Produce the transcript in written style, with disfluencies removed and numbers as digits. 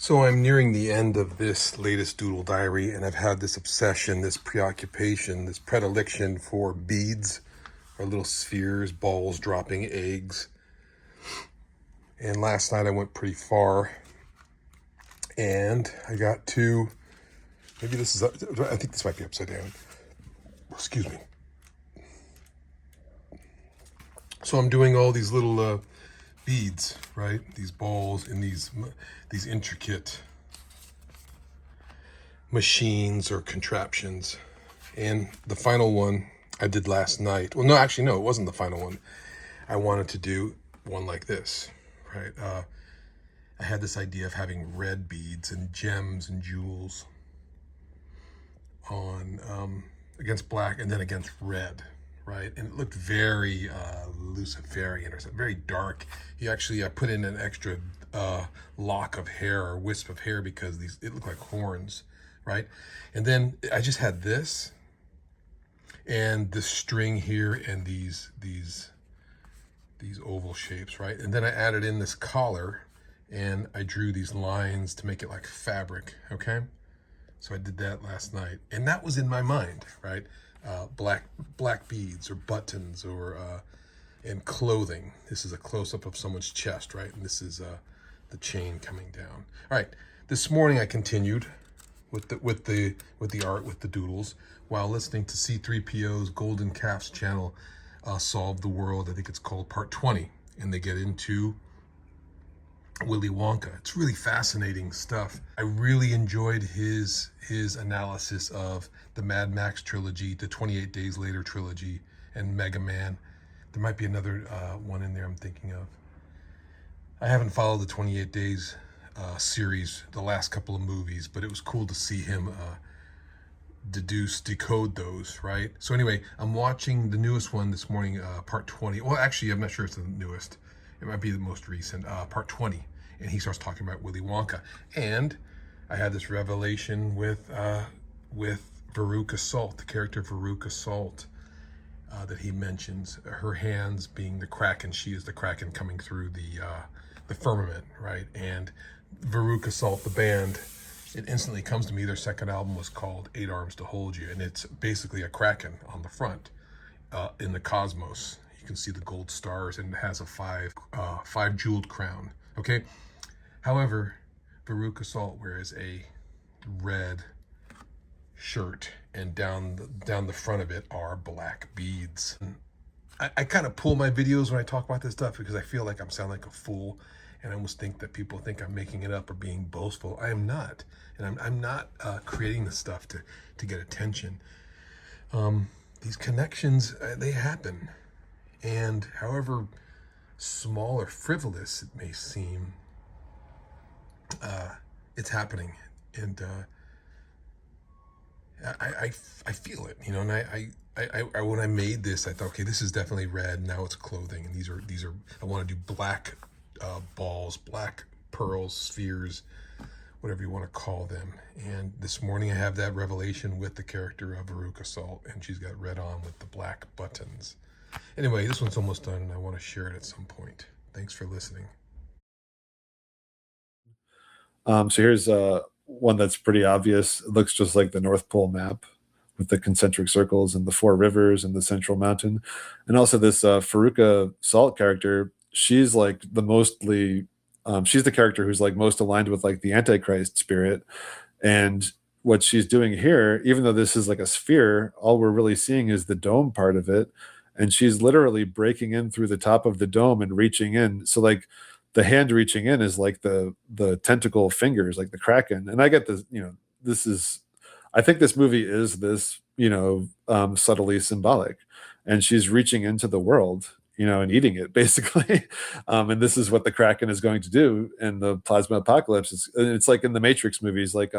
So I'm nearing the end of this latest doodle diary, and I've had this obsession, this preoccupation, this predilection for beads, or little spheres, balls dropping eggs. And last night I went pretty far, and I got to, maybe this is, I think this might be upside down. Excuse me. So I'm doing all these little beads, right? These balls in these intricate machines or contraptions. And the final one I did last night. Well, no, actually, no, it wasn't the final one. I wanted to do one like this, right? I had this idea of having red beads and gems and jewels on against black and then against red, right? And it looked very Luciferian or something, very dark. He actually put in an extra lock of hair or wisp of hair because it looked like horns, right? And then I just had this and the string here and these oval shapes, right? And then I added in this collar and I drew these lines to make it like fabric, okay? So I did that last night, and that was in my mind, right? Black beads or buttons or and clothing. This is a close-up of someone's chest, right? And this is the chain coming down. All right. This morning I continued with the art, with the doodles, while listening to C3PO's Golden Calves channel, Solve the World. I think it's called Part 20, and they get into Willy Wonka. It's really fascinating stuff. I really enjoyed his analysis of the Mad Max trilogy, the 28 Days Later trilogy, and Mega Man. There might be another one in there I'm thinking of. I haven't followed the 28 Days series, the last couple of movies, but it was cool to see him decode those, right? So anyway, I'm watching the newest one this morning, Part 20. Well, actually, I'm not sure it's the newest. It might be the most recent, Part 20. And he starts talking about Willy Wonka. And I had this revelation with Veruca Salt, the character Veruca Salt, that he mentions. Her hands being the Kraken. She is the Kraken coming through the firmament, right? And Veruca Salt, the band, it instantly comes to me. Their second album was called 8 Arms to Hold You. And it's basically a Kraken on the front in the cosmos. You can see the gold stars, and it has a five jeweled crown. Okay. However, Veruca Salt wears a red shirt, and down the front of it are black beads. I kind of pull my videos when I talk about this stuff because I feel like I'm sounding like a fool, and I almost think that people think I'm making it up or being boastful. I am not, and I'm not creating this stuff to get attention. These connections, they happen. And however small or frivolous it may seem, it's happening. And I feel it, you know, and I when I made this, I thought, okay, this is definitely red. Now it's clothing. And these are, I want to do black balls, black pearls, spheres, whatever you want to call them. And this morning I have that revelation with the character of Veruca Salt, and she's got red on with the black buttons. Anyway, this one's almost done, and I want to share it at some point. Thanks for listening. So here's one that's pretty obvious. It looks just like the North Pole map with the concentric circles and the 4 rivers and the central mountain. And also this Veruca Salt character, she's like she's the character who's like most aligned with like the Antichrist spirit. And what she's doing here, even though this is like a sphere, all we're really seeing is the dome part of it. And she's literally breaking in through the top of the dome and reaching in. So like the hand reaching in is like the tentacle fingers, like the Kraken. And I get this, you know, I think this movie is this, you know, subtly symbolic. And she's reaching into the world, you know, and eating it basically. And this is what the Kraken is going to do in the plasma apocalypse. It's like in the Matrix movies, like